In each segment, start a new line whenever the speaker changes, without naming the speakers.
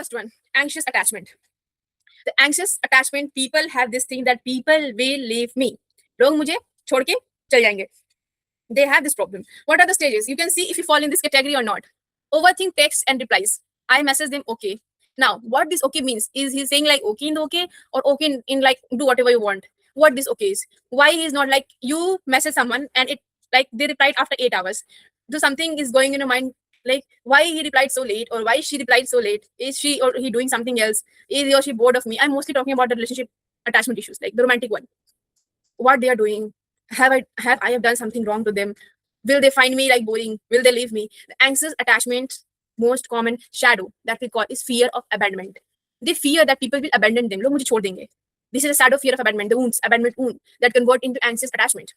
first one, anxious attachment. The anxious attachment people have this thing that people will leave me. लोग मुझे छोड़ के चल जाएंगे. They have this problem. What are the stages? You can see if you fall in this category or not. Overthink text and replies. I message them okay. Now, what this okay means is he's saying like okay in the okay or okay in like do whatever you want. What this okay is? Why he's not like you message someone and it like they replied after 8 hours. So something is going in your mind like why he replied so late or why she replied so late. Is she or he doing something else? Is he or she bored of me? I'm mostly talking about the relationship attachment issues, like the romantic one. What they are doing? Have I done something wrong to them? Will they find me like boring? Will they leave me? The anxious attachment, most common shadow that we call is fear of abandonment. They fear that people will abandon them. लोग मुझे छोड़ देंगे. This is a shadow fear of abandonment, the wounds, abandonment wound that convert into anxious attachment.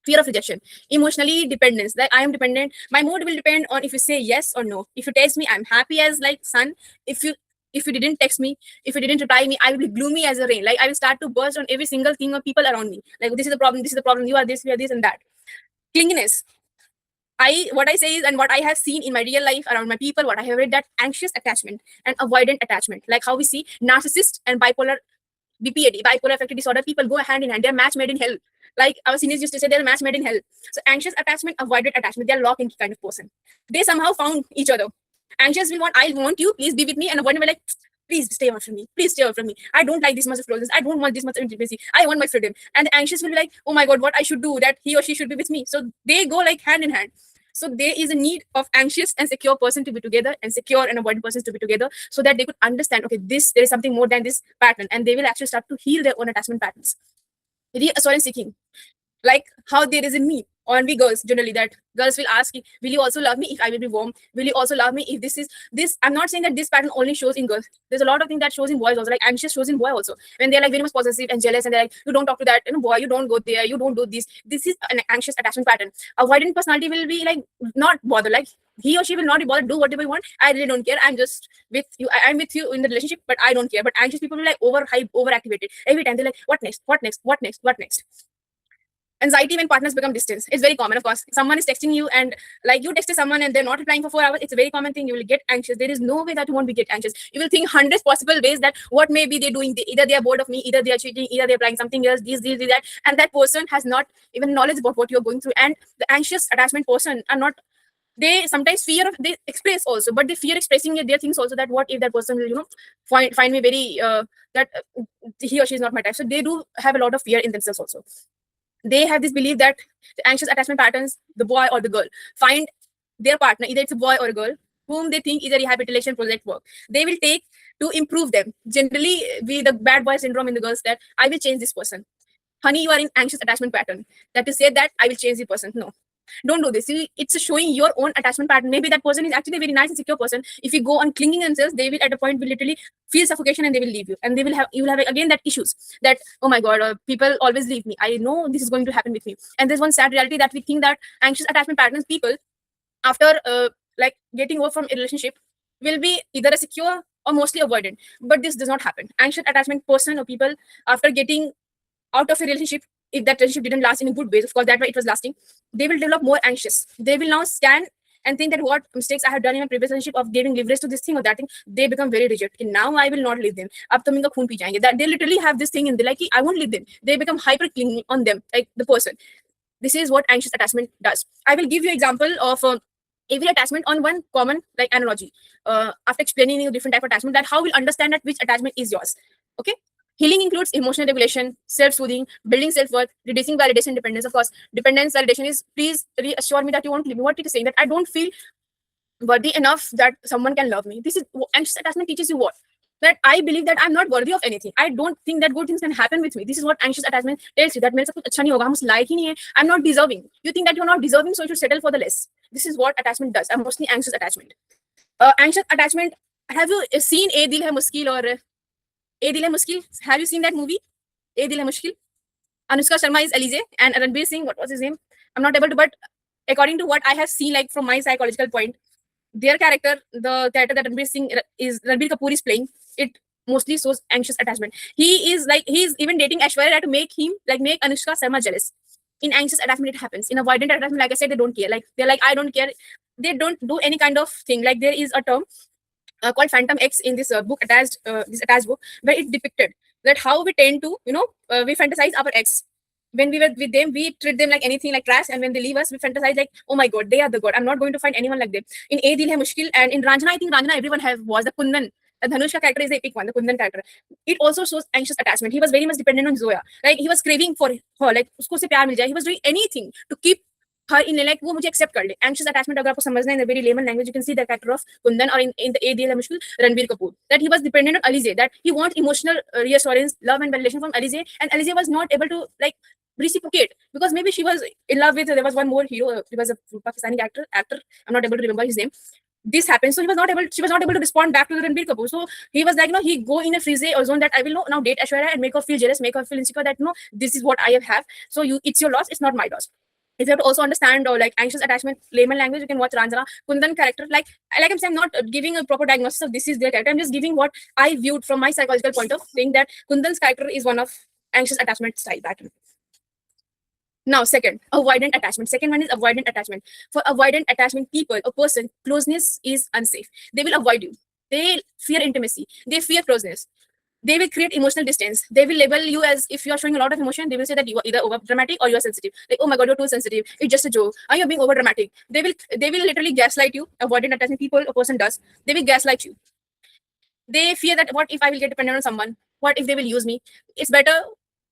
Fear of rejection, emotionally dependence. Like I am dependent. My mood will depend on if you say yes or no. If you text me, I'm happy as like sun. If you didn't text me, if you didn't reply me, I will be gloomy as a rain. Like I will start to burst on every single thing of people around me. Like this is the problem. This is the problem. You are this, and that. Clinginess. What I say is, and what I have seen in my real life around my people, what I have read, that anxious attachment and avoidant attachment, like how we see narcissist and bipolar BPAD, bipolar affective disorder, people go hand in hand. They're match made in hell. Like our seniors used to say, they're match made in hell. So anxious attachment, avoidant attachment, they're lock-in kind of person. They somehow found each other. Anxious will want, I want you, please be with me, and avoidant will like, please stay away from me. Please stay away from me. I don't like this much of closeness. I don't want this much of intimacy. I want my freedom. And the anxious will be like, oh my God, what I should do that he or she should be with me. So they go like hand in hand. So there is a need of anxious and secure person to be together and secure and avoidant persons to be together so that they could understand, okay, there is something more than this pattern, and they will actually start to heal their own attachment patterns. Reassurance seeking, like how there is in me, or we girls generally, that girls will ask, will you also love me if I will be warm? Will you also love me if this is this? I'm not saying that this pattern only shows in girls. There's a lot of things that shows in boys also, like anxious shows in boy also. When they're like very much possessive and jealous and they're like, you don't talk to that, boy, you don't go there, you don't do this. This is an anxious attachment pattern. Avoidant personality will be like not bother, like he or she will not be bothered, do whatever you want. I really don't care. I'm just with you. I'm with you in the relationship, but I don't care. But anxious people will like overhyped, overactivated. Every time they're like, what next? What next? What next? What next? Anxiety when partners become distant. It's very common, of course. Someone is texting you and like you texted someone and they're not replying for 4 hours. It's a very common thing. You will get anxious. There is no way that you won't be get anxious. You will think hundreds possible ways that what maybe they're doing. Either they are bored of me, either they are cheating, either they're applying something else, this, that. And that person has not even knowledge about what you're going through. And the anxious attachment person are not, they sometimes they express also, but they fear expressing their things also, that what if that person will, find me very, that he or she is not my type. So they do have a lot of fear in themselves also. They have this belief that the anxious attachment patterns, the boy or the girl, find their partner, either it's a boy or a girl, whom they think is a rehabilitation project work. They will take to improve them. Generally, the bad boy syndrome in the girls, that I will change this person. Honey, you are in anxious attachment pattern. That to say that I will change the person. No. Don't do this. It's showing your own attachment pattern. Maybe that person is actually a very nice and secure person. If you go on clinging themselves, they will at a point will literally feel suffocation and they will leave you. And you will have again that issues that, oh my God, people always leave me. I know this is going to happen with me. And there's one sad reality that we think that anxious attachment patterns people, after like getting over from a relationship, will be either a secure or mostly avoidant. But this does not happen. Anxious attachment person or people, after getting out of a relationship, if that relationship didn't last in a good way, of course, that way it was lasting, they will develop more anxious. They will now scan and think that what mistakes I have done in my previous relationship of giving leverage to this thing or that thing, they become very rigid. And now I will not leave them. Ab to minka khoon pee jayenge. That they literally have this thing in their like, I won't leave them. They become hyper clinging on them, like the person. This is what anxious attachment does. I will give you example of every attachment on one common like analogy. After explaining you different type of attachment, that how we'll understand that which attachment is yours. Okay. Healing includes emotional regulation, self-soothing, building self-worth, reducing validation dependence. Of course, dependence validation is, please reassure me that you won't leave me. What it is saying, that I don't feel worthy enough that someone can love me. This is anxious attachment teaches you what? That I believe that I'm not worthy of anything. I don't think that good things can happen with me. This is what anxious attachment tells you, that मेरे साथ कुछ अच्छा नहीं होगा, हम उस लायक ही नहीं है. I'm not deserving. You think that you're not deserving, so you should settle for the less. This is what attachment does. I'm mostly anxious attachment. Anxious attachment. Have you seen A Dil Hai Mushkil or A Dil Hai Mushkil? Have you seen that movie? A Dil Hai Mushkil. Anushka Sharma is Alize and Ranbir Singh, what was his name? I'm not able to, but according to what I have seen, like from my psychological point, their character, the character that Ranbir Kapoor is playing, it mostly shows anxious attachment. He's even dating Aishwarya to make Anushka Sharma jealous. In anxious attachment, it happens. In avoidant attachment, like I said, they don't care. Like they're like, I don't care. They don't do any kind of thing. Like there is a term called Phantom X in this book attached, this attached book, where it depicted that how we tend to, we fantasize our ex. When we were with them, we treat them like anything, like trash, and when they leave us, we fantasize like, oh my god, they are the god. I'm not going to find anyone like them. In A Dil Hai Mushkil and in Ranjana, I think Ranjana everyone have was the Kundan. Dhanushka character is the epic one, the Kundan character. It also shows anxious attachment. He was very much dependent on Zoya. Like he was craving for her, like usko se pyar mil jaye. He was doing anything to keep her in like वो मुझे accept कर ले. Anxious attachment अगर आपको समझना है in a very layman language, you can see the character of Kundan, or in the A Dil Hai Mushkil, Ranbir Kapoor, that he was dependent on Alize, that he wants emotional reassurance, love and validation from Alize, and Alize was not able to like reciprocate because maybe she was in love with, there was one more hero, he was a Pakistani actor, I'm not able to remember his name. This happened, so she was not able to respond back to the Ranbir Kapoor. So he was like, he go in a freeze or zone that I will now date Aishwarya and make her feel jealous, make her feel insecure, that this is what I have. So it's your loss, it's not my loss. If you have to also understand or like anxious attachment layman language, you can watch Ranjana. Kundan character, like I'm saying, I'm not giving a proper diagnosis of this is their character. I'm just giving what I viewed from my psychological point of saying that Kundan's character is one of anxious attachment style pattern. Now, second, avoidant attachment. Second one is avoidant attachment. For avoidant attachment people, a person, closeness is unsafe. They will avoid you. They fear intimacy. They fear closeness. They will create emotional distance. They will label you as, if you are showing a lot of emotion, they will say that you are either over dramatic or you are sensitive. Like, oh my god, you're too sensitive. It's just a joke. Are you being over dramatic? They will literally gaslight you. Avoidant attachment people, a person does. They will gaslight you. They fear that what if I will get dependent on someone? What if they will use me? It's better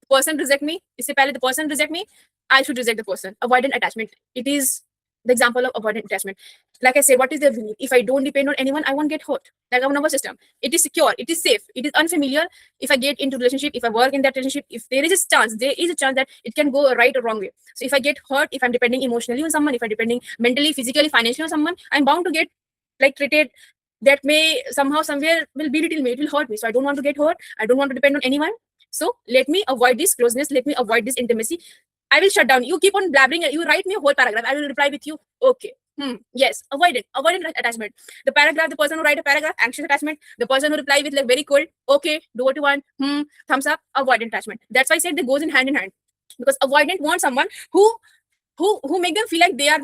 the person reject me. इससे पहले the person reject me, I should reject the person. Avoidant attachment. It is the example of avoidant attachment. Like I said, what is the belief? If I don't depend on anyone, I won't get hurt. Like our nervous system, it is secure, it is safe, it is unfamiliar. If I get into relationship, if I work in that relationship, if there is a chance that it can go right or wrong way. So if I get hurt, if I'm depending emotionally on someone, if I'm depending mentally, physically, financially on someone, I'm bound to get like treated that may somehow somewhere will belittle me, it will hurt me. So I don't want to get hurt, I don't want to depend on anyone. So let me avoid this closeness, let me avoid this intimacy. I will shut down. You keep on blabbering, you write me a whole paragraph, I will reply with you, okay. Yes, avoidant attachment. The paragraph, the person who write a paragraph, anxious attachment. The person who reply with like very cold, okay, do what you want, thumbs up, avoidant attachment. That's why I said they goes in hand, because avoidant wants someone who make them feel like they are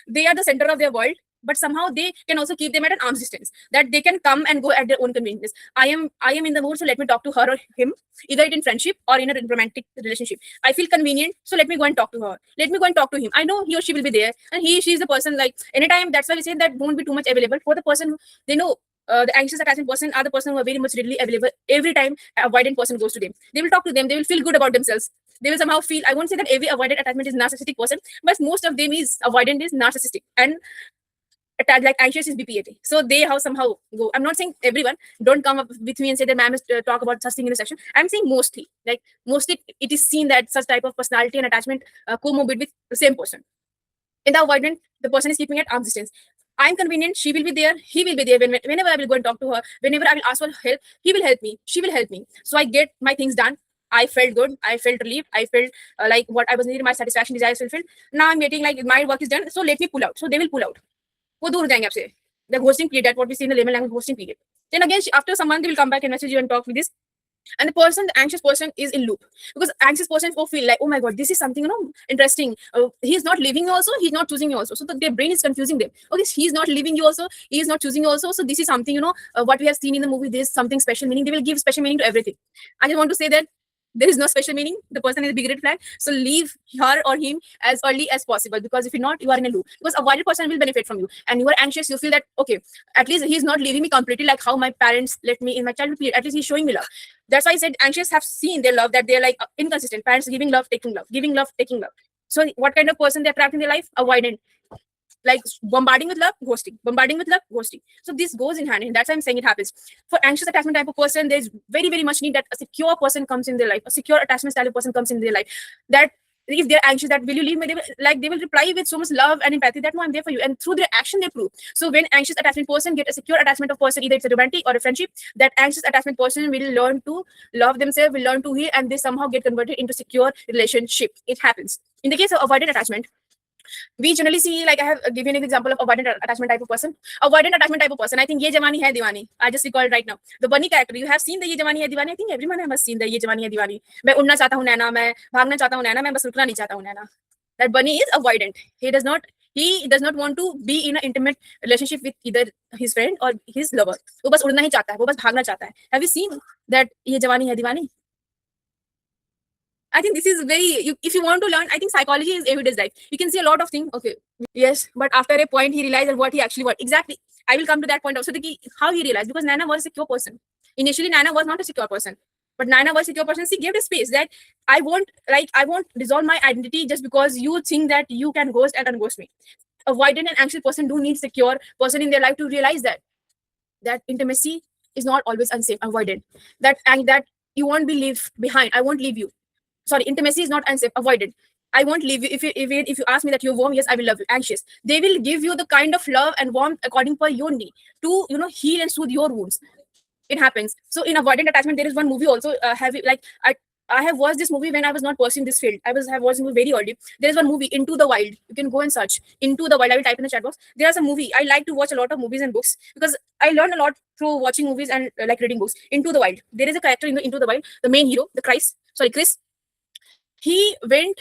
they are the center of their world, but somehow they can also keep them at an arm's distance, that they can come and go at their own convenience. I am in the mood, so let me talk to her or him, either in friendship or in a romantic relationship. I feel convenient, so let me go and talk to her, let me go and talk to him. I know he or she will be there, and she is the person like anytime. That's why we say that don't be too much available for the person who, they know. The anxious attachment person are the person who are very much readily available. Every time a avoidant person goes to them, they will talk to them, they will feel good about themselves. They will somehow feel, I won't say that every avoidant attachment is narcissistic person, but most of them is avoidant is narcissistic, and attached like anxious is BPAT. So they how somehow go. I'm not saying everyone. Don't come up with me and say that ma'am is talk about such thing in a section. I'm saying mostly, like mostly it is seen that such type of personality and attachment comorbid with the same person. In the avoidant, the person is keeping at arm's distance. I'm convenient, she will be there, he will be there. Whenever I will go and talk to her, whenever I will ask for help, he will help me, she will help me. So I get my things done. I felt good, I felt relieved, I felt like what I was needing, my satisfaction, desires fulfilled. Now I'm getting like my work is done, so let me pull out. So they will pull out. वो दूर हो जाएंगे आपसे. The ghosting period, that what we see in the layman language, ghosting period. Then again, after some month, they will come back and message you and talk with this. And the anxious person is in loop, because anxious person will feel like, oh my god, this is something interesting. He's not leaving you also, he's not choosing you also. So their brain is confusing them. Okay, he's not leaving you also, he is not choosing you also. So this is something what we have seen in the movie. There's something special meaning. They will give special meaning to everything. I just want to say that there is no special meaning. The person is a big red flag. So leave her or him as early as possible, because if you're not, you are in a loop. Because a avoided person will benefit from you, and you are anxious. You feel that okay, at least he's not leaving me completely like how my parents let me in my childhood period. At least he's showing me love. That's why I said anxious have seen their love, that they're like inconsistent. Parents giving love, taking love, giving love, taking love. So what kind of person they attract in their life? Avoidant. Like bombarding with love, ghosting, bombarding with love, ghosting. So this goes in hand, and that's why I'm saying it happens. For anxious attachment type of person, there's very, very much need that a secure person comes in their life, a secure attachment style of person comes in their life. That if they're anxious, that will you leave me? They will reply with so much love and empathy that no, I'm there for you. And through their action, they prove. So when anxious attachment person get a secure attachment of person, either it's a romantic or a friendship, that anxious attachment person will learn to love themselves, will learn to heal, and they somehow get converted into secure relationship. It happens. In the case of avoidant attachment, we generally see, like I have given an example of avoidant attachment type of person. Avoidant attachment type of person, I think Ye Jawani Hai Diwani. I just recalled right now. The bunny character, you have seen the Ye Jawani Hai Diwani. I think everyone has seen the Ye Jawani Hai Diwani. मैं उड़ना चाहता हूँ नैना, मैं भागना चाहता हूँ नैना, मैं बस रुकना नहीं चाहता हूँ नैना. That bunny is avoidant. He does not He does not want to be in an intimate relationship with either his friend or his lover. वो बस उड़ना ही चाहता है, वो बस भागना चाहता है. Have you seen that ये जवानी है दीवानी? I think this is very, if you want to learn, I think psychology is everyday's life. You can see a lot of things. Okay, yes, but after a point, he realized that what he actually wanted. Exactly. I will come to that point also. How he realized, because Nana was a secure person. Initially, Nana was not a secure person, but Nana was a secure person. She gave the space that I won't dissolve my identity just because you think that you can ghost and unghost me. Avoidant and anxious person do need secure person in their life to realize that intimacy is not always unsafe. Avoidant that you won't be leave behind. I won't leave you. Sorry, intimacy is not unsafe. Avoidant. I won't leave you. If you ask me that you're warm, yes, I will love you. Anxious, they will give you the kind of love and warmth according per your need to heal and soothe your wounds. It happens. So in avoidant attachment, there is one movie also. I have watched this movie when I was not pursuing this field. Have watched it very early. There is one movie, Into the Wild. You can go and search Into the Wild. I will type in the chat box. There is a movie. I like to watch a lot of movies and books because I learn a lot through watching movies and like reading books. Into the Wild. There is a character in Into the Wild. The main hero, Chris. He went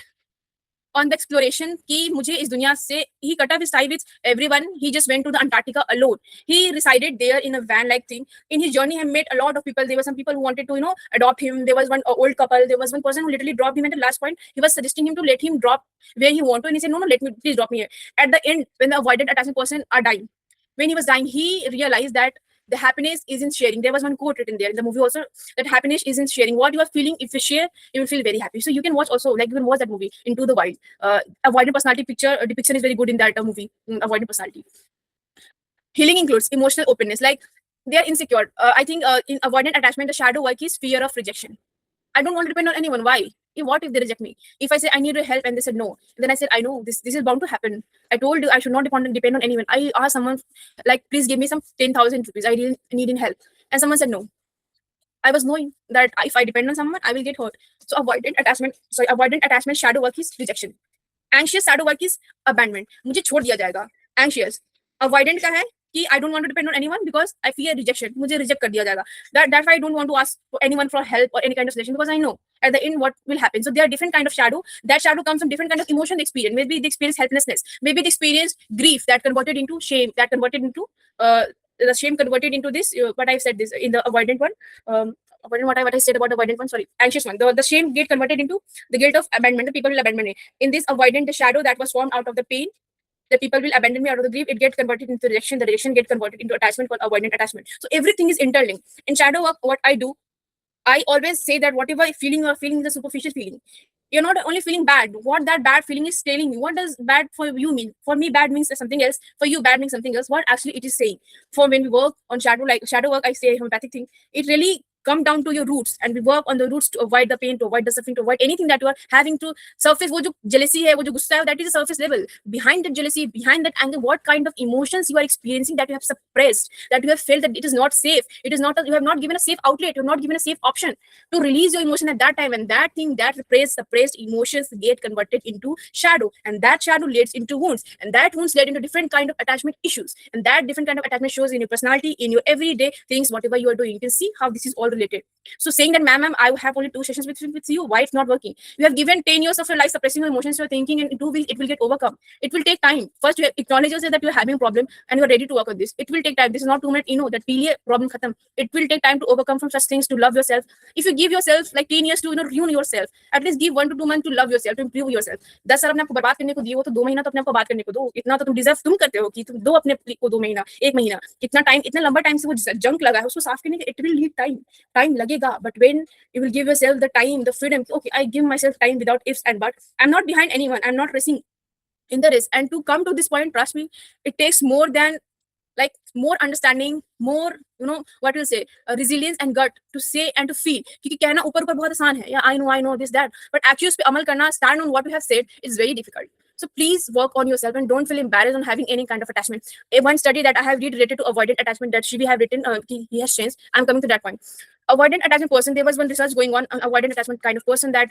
on the exploration ki mujhe is duniya se, he cut off his tie with everyone. He just went to the Antarctica alone. He resided there in a van like thing. In his journey, he met a lot of people. There were some people who wanted to adopt him. There was one old couple. There was one person who literally dropped him at the last point. He was suggesting him to let him drop where he wanted, and he said, no, let me, please drop me here. At the end, when the avoidant attachment person are dying, when he was dying, he realized that the happiness is in sharing. There was one quote written there in the movie also, that happiness is in sharing. What you are feeling, if you share, you will feel very happy. So you can watch also, like you can watch that movie, Into the Wild. Avoidant personality depiction is very good in that movie, Avoidant personality. Healing includes emotional openness. Like they are insecure. I think in avoidant attachment, the shadow work is fear of rejection. I don't want to depend on anyone. Why? What if they reject me? If I say I need your help and they said no, then I said I know this is bound to happen. I told you I should not depend on anyone. I asked someone like, please give me some 10,000 rupees. I really need in help, and someone said no. I was knowing that if I depend on someone, I will get hurt. So avoidant attachment shadow work is rejection. Anxious shadow work is abandonment. मुझे छोड़ दिया जाएगा. Anxious. Avoidant का है कि I don't want to depend on anyone because I fear rejection. मुझे reject कर दिया जाएगा. That's why I don't want to ask for anyone for help or any kind of suggestion, because I know at the end what will happen. So there are different kind of shadow. That shadow comes from different kind of emotion experience. Maybe they experience helplessness. Maybe they experience grief that converted into shame. That converted into the shame converted into this. But I've said this in the avoidant one. What I said about avoidant one. Sorry, anxious one. The shame get converted into the guilt of abandonment. The people will abandon me. In this avoidant, the shadow that was formed out of the pain, the people will abandon me out of the grief, it gets converted into rejection. The rejection get converted into attachment, called avoidant attachment. So everything is interlinked. In shadow work, what I do, I always say that whatever feeling you are feeling is a superficial feeling. You're not only feeling bad. What that bad feeling is telling you. What does bad for you mean? For me, bad means something else. For you, bad means something else. What actually it is saying. For when we work on shadow work, I say homeopathic thing. It really come down to your roots, and we work on the roots to avoid the pain, to avoid the suffering, to avoid anything that you are having to surface. वो जो jealousy है, वो जो गुस्सा है, that is a surface level. Behind that jealousy, behind that anger, what kind of emotions you are experiencing that you have suppressed, that you have felt that it is not safe, it is not, you have not given a safe outlet, you have not given a safe option to release your emotion at that time, and that thing, that suppressed emotions get converted into shadow, and that shadow leads into wounds, and that wounds lead into different kind of attachment issues, and that different kind of attachment shows in your personality, in your everyday things, whatever you are doing. You can see how this is all related. So saying that, ma'am, I have only 2 sessions with you, why it's not working? You have given 10 years of your life suppressing your emotions, your thinking, and it will get overcome. It will take time. First, you acknowledge yourself that you're having a problem and you're ready to work on this. It will take time. This is not 2 minutes, that problem khatam. It will take time to overcome from such things, to love yourself. If you give yourself like 10 years to ruin yourself, at least give 1 to 2 months to love yourself, to improve yourself. 10 साल अपने आपको बर्बाद करने को दिए हो, तो 2 महीना तो अपने आपको बर्बाद करने को दो. इतना तो तुम डिजर्व तुम करते हो कि तुम दो अपने को 2 महीना, 1 महीना. इतना टाइम, इतना लंबा टाइम से वो जंक लगा है, उसको साफ करने के, it will need time लगेगा. But when you will give yourself the time, the freedom, okay, I give myself time without ifs and buts. I'm not behind anyone. I'm not racing in the race. And to come to this point, trust me, it takes more than like more understanding, more what will say, resilience and gut to say and to feel. क्योंकि कहना ऊपर ऊपर बहुत आसान है, yeah, I know this that, but actually उस पे अमल करना, stand on what you have said, is very difficult. So please work on yourself and don't feel embarrassed on having any kind of attachment. One study that I have read related to avoidant attachment that Shivi have written, he has changed. I'm coming to that point. Avoidant attachment person, there was one research going on avoidant attachment kind of person that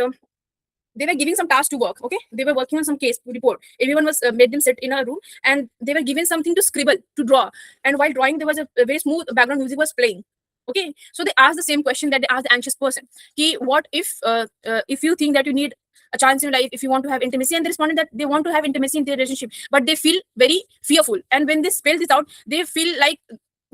they were giving some tasks to work. Okay, they were working on some case report. Everyone was made them sit in a room, and they were given something to scribble, to draw. And while drawing, there was a very smooth background music was playing. Okay, so they asked the same question that they asked the anxious person: "Ki what if you think that you need a chance in life if you want to have intimacy, and they responded that they want to have intimacy in their relationship, but they feel very fearful, and when they spell this out, they feel like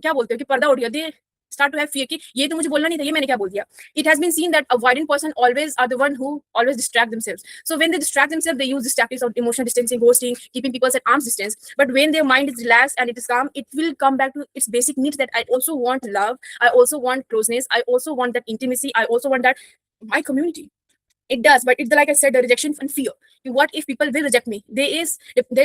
क्या बोलते हो कि पर्दा उठ गया, they start to have fear कि ये तो मुझे बोलना नहीं था, ये मैंने क्या बोल दिया. It has been seen that avoidant person always are the one who always distract themselves. So when they distract themselves, they use this tactics of emotional distancing, ghosting, keeping people at arm's distance. But when their mind is relaxed and it is calm, it will come back to its basic needs, that I also want love, I also want closeness, I also want that intimacy, I also want that my community. It does, but it's like I said, the rejection and fear. What if people will reject me? There is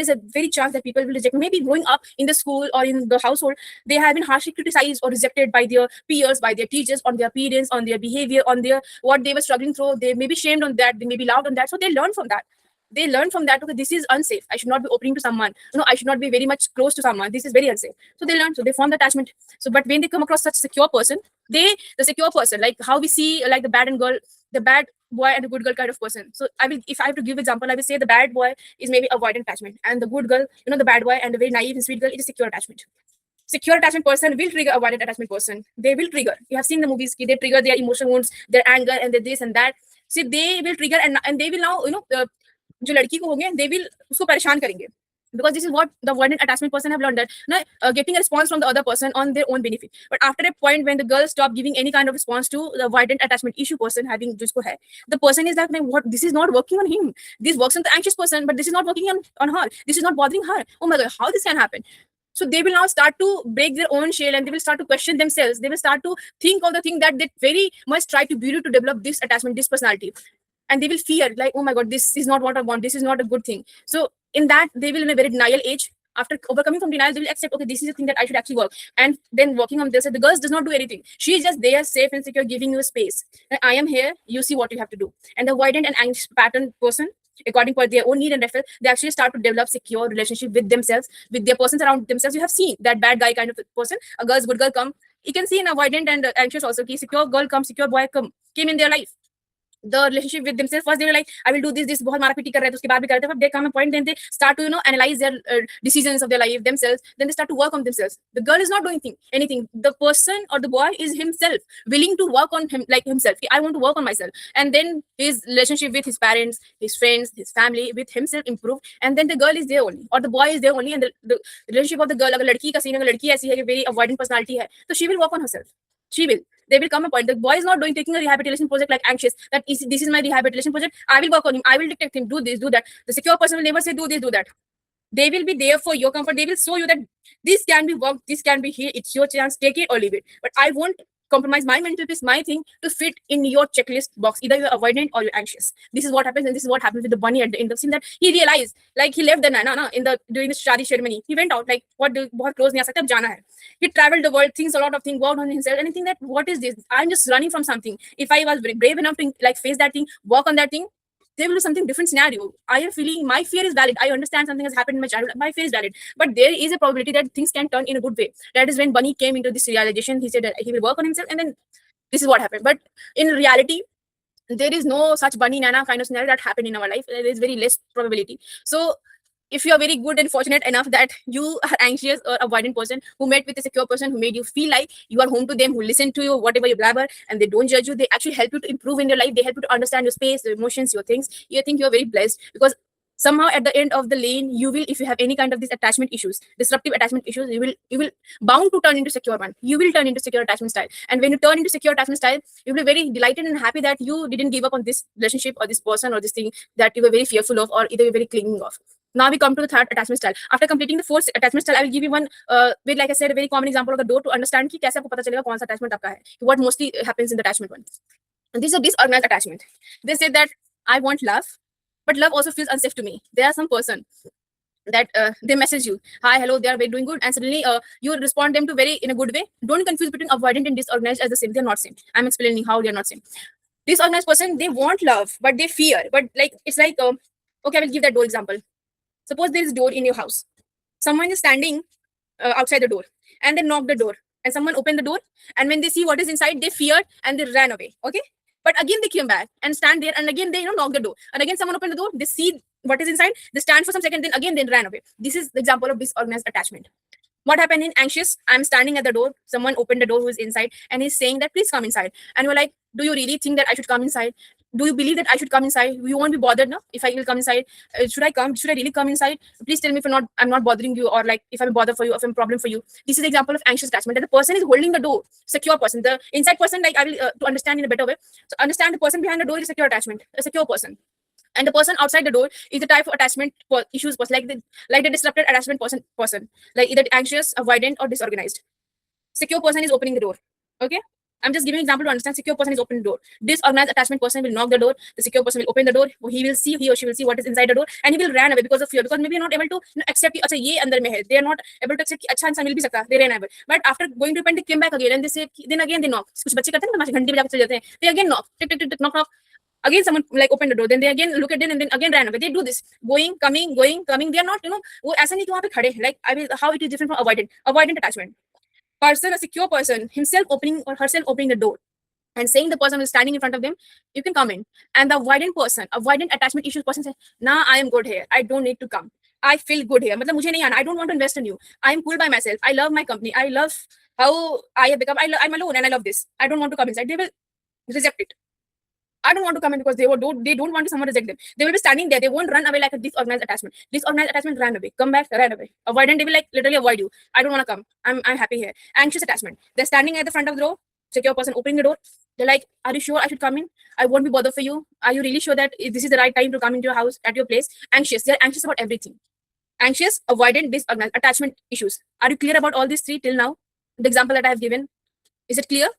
a very chance that people will reject me. Maybe growing up in the school or in the household, they have been harshly criticized or rejected by their peers, by their teachers, on their appearance, on their behavior, on their what they were struggling through. They may be shamed on that, they may be loud on that. So they learn from that. They learn from that, okay, this is unsafe. I should not be opening to someone. No, I should not be very much close to someone. This is very unsafe. So they learn, so they form the attachment. So, but when they come across such secure person, the secure person, like how we see like the bad and girl, the bad boy and the good girl kind of person. So if I have to give example, I will say the bad boy is maybe avoidant attachment, and the good girl, the bad boy and the very naive and sweet girl, it is secure attachment. Secure attachment person will trigger avoidant attachment person. They will trigger. You have seen the movies, they trigger their emotional wounds, their anger, and their this and that. See, they will trigger, and they will now, जो लड़की को होंगे, they will उसको परेशान करेंगे. Because this is what the avoidant attachment person have learned, that getting a response from the other person on their own benefit. But after a point when the girl stop giving any kind of response to the avoidant attachment issue person having jisko hai, the person is like, what, this is not working on him. This works on the anxious person, but this is not working on her. This is not bothering her. Oh my god, how this can happen? So they will now start to break their own shell, and they will start to question themselves. They will start to think of the thing that they very much try to build to develop this attachment, this personality. And they will fear, like, oh my god, this is not what I want, this is not a good thing. So in that, they will, in a very denial age, after overcoming from denial, they will accept, okay, this is the thing that I should actually work. And then working on this, the girl does not do anything. She is just there, safe and secure, giving you a space. And I am here, you see what you have to do. And the avoidant and anxious pattern person, according to their own need and referral, they actually start to develop secure relationship with themselves, with their persons around themselves. You have seen that bad guy kind of person, a girl's good girl come. You can see in avoidant and anxious also, secure girl come, secure boy came in their life. The relationship with themselves, first they were like, I will do this बहुत मारा PT कर रहे थे, उसके बाद भी करते हैं, but there come a point, then they start to analyze their decisions of their life themselves, then they start to work on themselves. The girl is not doing anything. The person or the boy is himself willing to work on him, like himself. I want to work on myself, and then his relationship with his parents, his friends, his family, with himself improve, and then the girl is there only, or the boy is there only, and the relationship of the girl, अगर लड़की का scene, अगर लड़की ऐसी है कि very avoidant personality है, तो she will work on herself. There will come a point. The boy is not taking a rehabilitation project like anxious, that this is my rehabilitation project, I will work on him, I will dictate him, do this, do that. The secure person will never say do this, do that. They will be there for your comfort. They will show you that this can be worked, this can be here, it's your chance, take it or leave it. But I won't compromise my mental peace, my thing, to fit in your checklist box. Either you're avoidant or you're anxious. This is what happens, and this is what happens with the bunny at the end of the scene, that he realized, like he left the nana during the shadi ceremony. He went out, like, what, बहुत close नहीं आ सकता, अब जाना है. He traveled the world, thinks a lot of things, worked on himself, and I think that what is this? I'm just running from something. If I was brave enough to like face that thing, work on that thing, there will be something different scenario. I am feeling my fear is valid. I understand something has happened in my childhood. My fear is valid, but there is a probability that things can turn in a good way. That is when Bunny came into this realization. He said that he will work on himself, and then this is what happened. But in reality, there is no such Bunny Nana kind of scenario that happened in our life. There is very less probability. So if you are very good and fortunate enough that you are anxious or avoidant person who met with a secure person who made you feel like you are home to them, who listen to you, whatever you blabber, and they don't judge you, they actually help you to improve in your life. They help you to understand your space, your emotions, your things. You think you're very blessed, because somehow at the end of the lane, you will, if you have any kind of these attachment issues, disruptive attachment issues, you will bound to turn into secure one. You will turn into secure attachment style. And when you turn into secure attachment style, you will be very delighted and happy that you didn't give up on this relationship or this person or this thing that you were very fearful of, or either you're very clinging of. Now we come to the third attachment style. After completing the fourth attachment style, I will give you one, with, like I said, a very common example of the door to understand कि कैसे आपको पता चलेगा कौन सा attachment आपका है. What mostly happens in the attachment one. And this is a disorganized attachment. They say that I want love, but love also feels unsafe to me. There are some person that they message you, hi, hello, they are very doing good, and suddenly you respond them to very in a good way. Don't confuse between avoidant and disorganized as the same. They're not same. I'm explaining how they're not same. Disorganized person, they want love, but they fear. But like it's like okay, I will give that door example. Suppose there is a door in your house. Someone is standing outside the door, and they knock the door, and someone opened the door, and when they see what is inside, they feared and they ran away. Okay, but again they came back and stand there, and again they knock the door, and again someone opened the door, they see what is inside, they stand for some second, then again they ran away. This is the example of disorganized attachment. What happened in anxious? I'm standing at the door, someone opened the door who is inside, and he's saying that please come inside, and you're like, do you really think that I should come inside? Do you believe that I should come inside? You won't be bothered, no? If I will come inside, should I come? Should I really come inside? Please tell me if I'm not bothering you, or like if I'm a bother for you, if I'm a problem for you. This is the example of anxious attachment. That the person is holding the door, secure person. The inside person, like I will to understand in a better way. So understand the person behind the door is a secure attachment, a secure person. And the person outside the door is the type of attachment issues person, like the disrupted attachment person, like either anxious, avoidant, or disorganized. Secure person is opening the door. Okay, I'm just giving an example to understand. Secure person is opening the door. Disorganized attachment person will knock the door. The secure person will open the door. He or she will see what is inside the door, and he will run away because of fear, because maybe you're not able to accept कि, अच्छा ये अंदर में है. They are not able to accept कि अच्छा इंसान मिल भी सकता है. They ran away. But after going to repent, they came back again and they say, then again they knock. कुछ बच्चे करते हैं ना, घंटी बजा के चले जाते हैं. They again knock. Tick tick tick tick knock knock. Again someone like open the door, then they again look at it and then again ran away. They do this, going coming. They are not, वो ऐसा नहीं कि वहाँ पे खड़े. Like I mean, how it is different from avoidant attachment person. A secure person himself opening or herself opening the door and saying the person who is standing in front of them, you can come in. And the avoidant attachment issues person says, nah, I am good here, I don't need to come, I feel good here, मतलब मुझे नहीं आना, I don't want to invest in you, I am cool by myself, I love my company, I love how I have become, I'm alone and I love this, I don't want to come inside. They will reject it. I don't want to come in because they don't want to someone reject them. They will be standing there. They won't run away like a disorganized attachment. Disorganized attachment ran away, come back, ran away. Avoidant, they will like literally avoid you. I don't want to come. I'm happy here. Anxious attachment. They're standing at the front of the door. Secure person opening the door. They're like, are you sure I should come in? I won't be bothered for you. Are you really sure that this is the right time to come into your house, at your place? Anxious. They're anxious about everything. Anxious, avoidant, disorganized attachment issues. Are you clear about all these three till now? The example that I have given. Is it clear?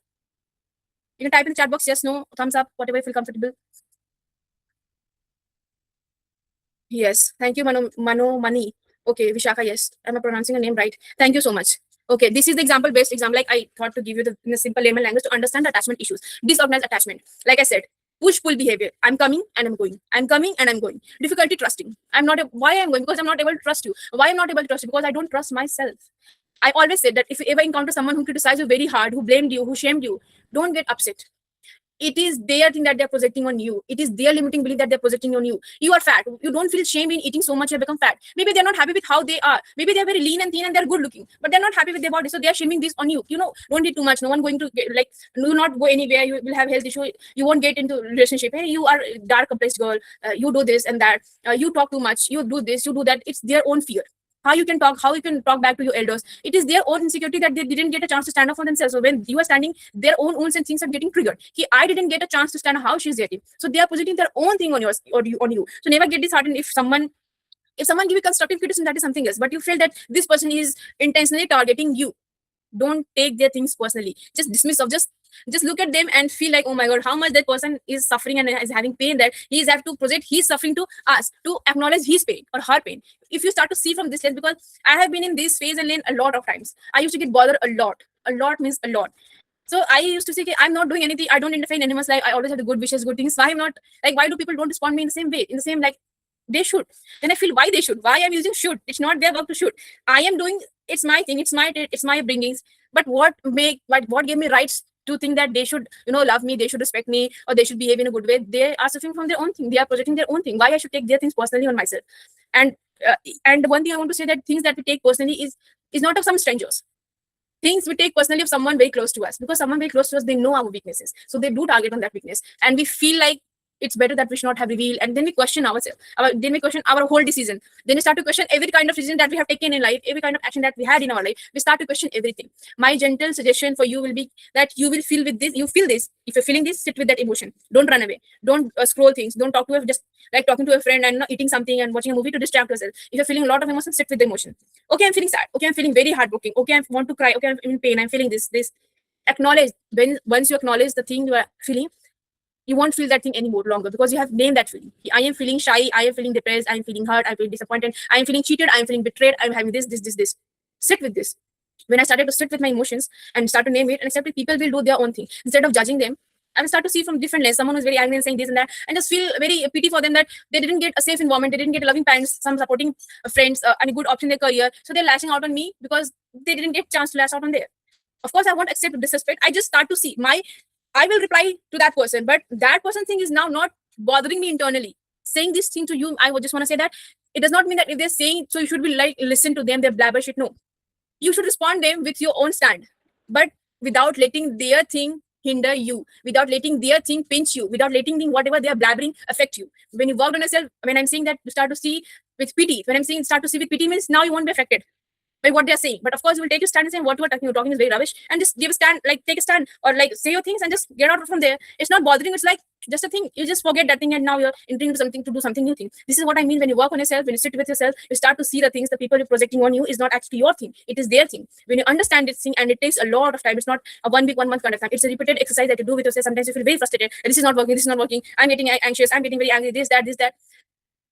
You can type in the chat box, yes, no, thumbs up, whatever you feel comfortable. Yes, thank you, Mani. Okay, Vishaka, yes, am I pronouncing your name right? Thank you so much. Okay, this is the based example. Like I thought to give you in a simple layman language to understand the attachment issues. Disorganized attachment. Like I said, push-pull behavior. I'm coming and I'm going. I'm coming and I'm going. Difficulty trusting. Why I'm going? Because I'm not able to trust you. Why I'm not able to trust you? Because I don't trust myself. I always said that if you ever encounter someone who criticized you very hard, who blamed you, who shamed you, don't get upset. It is their thing that they're projecting on you. It is their limiting belief that they're projecting on you. You are fat. You don't feel shame in eating so much, you have become fat. Maybe they're not happy with how they are. Maybe they're very lean and thin and they're good looking, but they're not happy with their body. So they're shaming this on you. Don't eat too much. No one going to get, like, do not go anywhere. You will have health issue. You won't get into relationship. Hey, you are a dark complex girl. You do this and that. You talk too much. You do this, you do that. It's their own fear. How you can talk back to your elders. It is their own insecurity that they didn't get a chance to stand up for themselves. So when you are standing, their own wounds and things are getting triggered. I didn't get a chance to stand up, how she's getting. So they are projecting their own thing on yours or on you. So never get disheartened if someone give you constructive criticism, that is something else. But you feel that this person is intentionally targeting you. Don't take their things personally. Just dismiss or just look at them and feel like, oh my god, how much that person is suffering and is having pain, that he is have to project his suffering to us, to acknowledge his pain or her pain. If you start to see from this lens, because I have been in this phase and lane a lot of times. I used to get bothered a lot means a lot. So I used to say, I'm not doing anything, I don't interfere in anyone's life, I always have the good wishes, good things. Why I'm not, like, why do people don't respond me in the same way, in the same, like they should? Then I feel why they should, why I'm using should. It's not their work to should. I am doing, it's my thing, it's my bringings. But what gave me rights to think that they should, love me, they should respect me, or they should behave in a good way? They are suffering from their own thing. They are projecting their own thing. Why I should take their things personally on myself? And one thing I want to say, that things that we take personally is not of some strangers. Things we take personally of someone very close to us, because someone very close to us, they know our weaknesses, so they do target on that weakness, and we feel like it's better that we should not have revealed. And then we question ourselves, then we question our whole decision. Then we start to question every kind of decision that we have taken in life, every kind of action that we had in our life. We start to question everything. My gentle suggestion for you will be that you will feel with this. You feel this. If you're feeling this, sit with that emotion. Don't run away. Don't scroll things. Don't talk to just like talking to a friend and eating something and watching a movie to distract yourself. If you're feeling a lot of emotions, sit with the emotion. Okay, I'm feeling sad. Okay, I'm feeling very heartbroken. Okay, I want to cry. Okay, I'm in pain. I'm feeling this. Acknowledge. Once you acknowledge the thing you are feeling, you won't feel that thing anymore longer, because you have named that feeling. I am feeling shy, I am feeling depressed, I am feeling hurt, I am feeling disappointed, I am feeling cheated, I am feeling betrayed, I am having this. Sit with this. When I started to sit with my emotions and start to name it and accept it, people will do their own thing. Instead of judging them, I will start to see from different lens. Someone who's very angry and saying this and that, and just feel very pity for them that they didn't get a safe environment, they didn't get loving parents, some supporting friends, and a good option in their career. So they're lashing out on me because they didn't get a chance to lash out on there. Of course, I won't accept disrespect. I just start to see I will reply to that person, but that person thing is now not bothering me internally. Saying this thing to you, I would just want to say that it does not mean that if they're saying, so you should be like, listen to them, they're blabber shit. No. You should respond them with your own stand, but without letting their thing hinder you, without letting their thing pinch you, without letting whatever they are blabbering affect you. When you work on yourself, when I'm saying that you start to see with pity, when I'm saying start to see with pity means now you won't be affected by what they're saying. But of course, you will take a stand and say what you are talking. You're talking is very rubbish, and just give a stand, like take a stand, or like say your things and just get out from there. It's not bothering. It's like just a thing. You just forget that thing, and now you're entering into something to do something new thing. This is what I mean when you work on yourself. When you sit with yourself, you start to see the things the people you're projecting on you is not actually your thing. It is their thing. When you understand this thing, and it takes a lot of time. It's not a 1 week, 1 month kind of time. It's a repeated exercise that you do with yourself. Sometimes you feel very frustrated. This is not working. This is not working. I'm getting anxious. I'm getting very angry. This, that, this, that.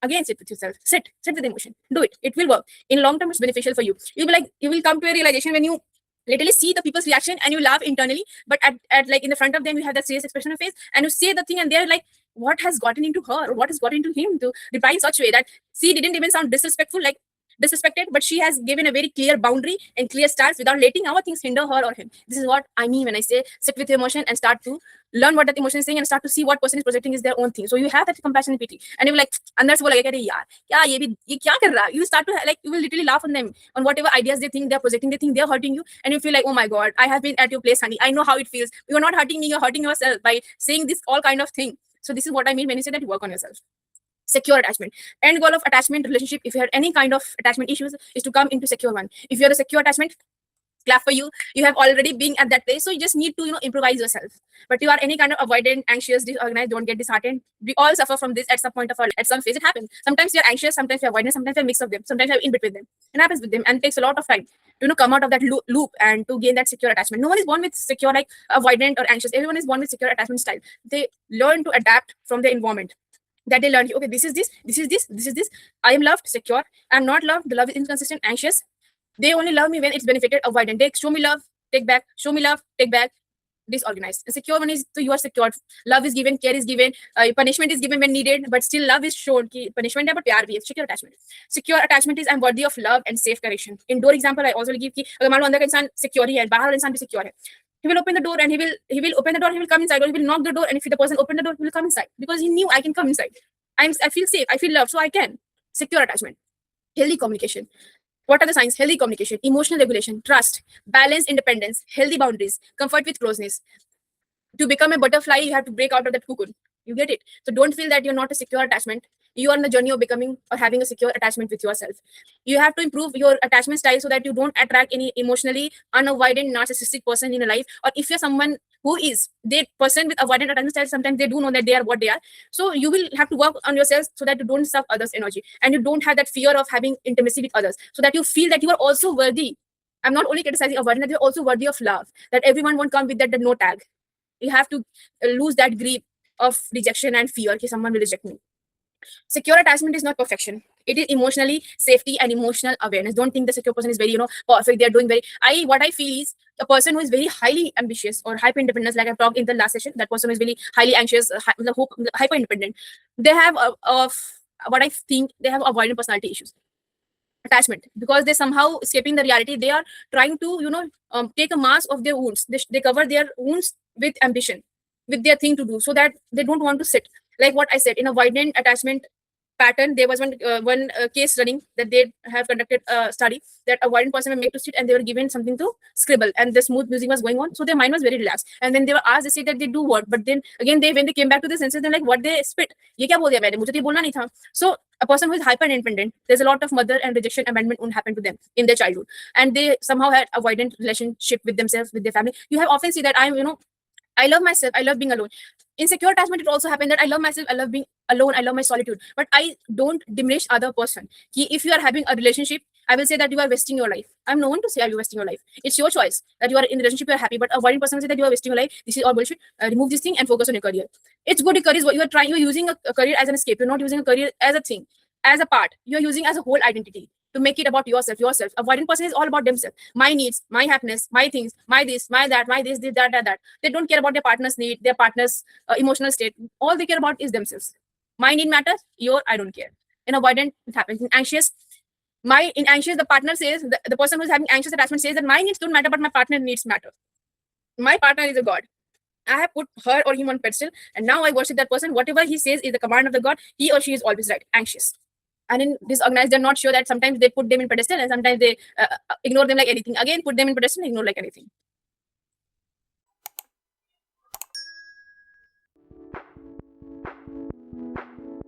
Again, sit with yourself. Sit with emotion. Do it. It will work. In long term, it's beneficial for you. You'll be like, you will come to a realization when you literally see the people's reaction and you laugh internally, but at like in the front of them, you have that serious expression of face and you say the thing and they're like, what has gotten into her or what has gotten into him to reply in such a way that she didn't even sound disrespectful, like disrespected, but she has given a very clear boundary and clear stance without letting our things hinder her or him. This is what I mean when I say sit with your emotion and start to learn what that emotion is saying and start to see what person is projecting is their own thing. So you have that compassion and pity, and you're like, अंदर से वो लगेगा अरे यार क्या ये क्या कर रहा है? You start to like you will literally laugh on them on whatever ideas they think they're projecting. They think they're hurting you, and you feel like, oh my god, I have been at your place, honey. I know how it feels. You're not hurting me. You're hurting yourself by saying this all kind of thing. So this is what I mean when you say that you work on yourself. Secure attachment. End goal of attachment relationship, if you have any kind of attachment issues, is to come into secure one. If you're a secure attachment, clap for you. You have already been at that place, so you just need to improvise yourself. But you are any kind of avoidant, anxious, disorganized, don't get disheartened. We all suffer from this at some point of our life. At some phase it happens. Sometimes you're anxious, sometimes you're avoidant, sometimes you're a mix of them, sometimes you're in between them. It happens with them and it takes a lot of time to come out of that loop and to gain that secure attachment. No one is born with secure like avoidant or anxious. Everyone is born with secure attachment style. They learn to adapt from their environment, that they learn, okay, this is this. I am loved, secure. I'm not loved, the love is inconsistent, anxious. They only love me when it's benefited, avoidant. They show me love, take back, show me love, take back, disorganized. And secure one is, so you are secured. Love is given, care is given, punishment is given when needed, but still love is shown. Ki punishment hai, but pyar bhi hai. Secure attachment. Secure attachment is I'm worthy of love and safe correction. Indoor example I also give ki agar maan lo andar ka insan secure hi hai, bahar wala insan bhi secure hai. He will open the door and he will open the door, he will come inside, or he will knock the door, and if the person open the door, he will come inside because he knew I can come inside. I feel safe, I feel loved, so I can. Secure attachment. Healthy communication. What are the signs? Healthy communication, emotional regulation, trust, balanced independence, healthy boundaries, comfort with closeness. To become a butterfly, you have to break out of that cocoon. You get it? So don't feel that you're not a secure attachment. You are on the journey of becoming or having a secure attachment with yourself. You have to improve your attachment style so that you don't attract any emotionally unavoidant narcissistic person in your life. Or if you're someone who is the person with avoidant attachment style, sometimes they do know that they are what they are. So you will have to work on yourself so that you don't suck others' energy and you don't have that fear of having intimacy with others, so that you feel that you are also worthy. I'm not only criticizing avoidant, that you're also worthy of love, that everyone won't come with that no tag. You have to lose that grip of rejection and fear that someone will reject me. Secure attachment is not perfection. It is emotionally safety and emotional awareness. Don't think the secure person is very, perfect. They're doing what I feel is a person who is very highly ambitious or hyper independent, like I've talked in the last session, that person who is very highly anxious, hyper independent. They have what I think they have avoidant personality issues. Attachment, because they somehow escaping the reality. They are trying to, take a mask of their wounds. They cover their wounds with ambition, with their thing to do, so that they don't want to sit. Like what I said, in avoidant attachment pattern, there was one case running that they have conducted a study that avoidant person were made to sit and they were given something to scribble and the smooth music was going on, so their mind was very relaxed. And then they were asked, they said that they do what, but then again when they came back to the senses, they're like, what they spit, ye kya bol diya maine, mujhe to ye bolna nahi tha. So a person who is hyper independent, there's a lot of mother and rejection abandonment won't happen to them in their childhood, and they somehow had avoidant relationship with themselves, with their family. You have often seen that I love myself, I love being alone. In secure attachment, it also happened that I love myself, I love being alone, I love my solitude, but I don't diminish other person. If you are having a relationship, I will say that you are wasting your life. I'm no one to say are you wasting your life. It's your choice that you are in a relationship, you are happy, but avoiding person will say that you are wasting your life. This is all bullshit. Remove this thing and focus on your career. It's good. Your career is what you are trying. You're using a career as an escape. You're not using a career as a thing, as a part. You're using as a whole identity to make it about yourself. Avoidant person is all about themselves. My needs, my happiness, my things, my this, my that, my this, that. They don't care about their partner's need, their partner's emotional state. All they care about is themselves. My need matters, your I don't care. In avoidant, it happens. In anxious, the partner says, the person who's having anxious attachment says that my needs don't matter, but my partner needs matter. My partner is a god. I have put her or him on pedestal, and now I worship that person. Whatever he says is the command of the god. He or she is always right. Anxious. And in disorganized, they're not sure that sometimes they put them in pedestal and sometimes they ignore them like anything. Again, put them in pedestal and ignore like anything.